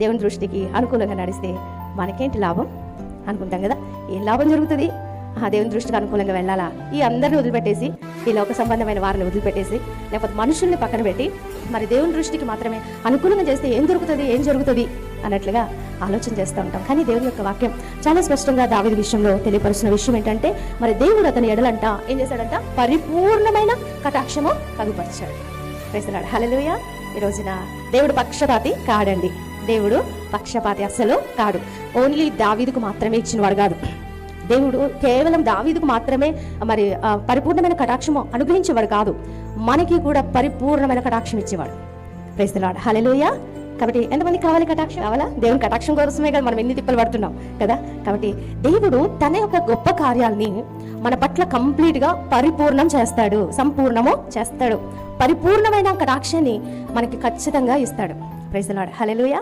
దేవుని దృష్టికి అనుకూలంగా నడిస్తే మనకేంటి లాభం అనుకుంటాం కదా. ఏం లాభం జరుగుతుంది? దేవుని దృష్టికి అనుకూలంగా వెళ్ళాలా? ఈ అందరిని వదిలిపెట్టేసి, ఈ లోక సంబంధమైన వారిని వదిలిపెట్టేసి, లేకపోతే మనుషుల్ని పక్కన పెట్టి మరి దేవుని దృష్టికి మాత్రమే అనుకూలంగా చేస్తే ఏం దొరుకుతుంది, ఏం జరుగుతుంది అన్నట్లుగా ఆలోచన చేస్తూ ఉంటాం. కానీ దేవుని యొక్క వాక్యం చాలా స్పష్టంగా దావీదు విషయంలో తెలియపరుస్తున్న విషయం ఏంటంటే, మరి దేవుడు అతని ఎడలంట ఏం చేశాడంట? పరిపూర్ణమైన కటాక్షము కలుగపరిచాడు. Praise the lord. హల్లెలూయా. ఈ రోజున దేవుడు పక్షపాతి కాడండి. దేవుడు పక్షపాతి అస్సలు కాడు. ఓన్లీ దావీదుకు మాత్రమే ఇచ్చినవాడు కాదు. దేవుడు కేవలం దావీదుకు మాత్రమే మరి పరిపూర్ణమైన కటాక్షము అనుగ్రహించేవాడు కాదు, మనకి కూడా పరిపూర్ణమైన కటాక్షం ఇచ్చేవాడు. Praise the lord. హల్లెలూయా. కాబట్టి ఎంతమంది కావాలి కటాక్షం? కావాలా? దేవుని కటాక్షం కోసమే కదా మనం ఎన్ని తిప్పలు పడుతున్నాం కదా. కాబట్టి దేవుడు తన యొక్క గొప్ప కార్యాలని మన పట్ల కంప్లీట్గా పరిపూర్ణం చేస్తాడు, సంపూర్ణము చేస్తాడు. పరిపూర్ణమైన కటాక్షాన్ని మనకి ఖచ్చితంగా ఇస్తాడు. Praise the lord. హల్లెలూయా.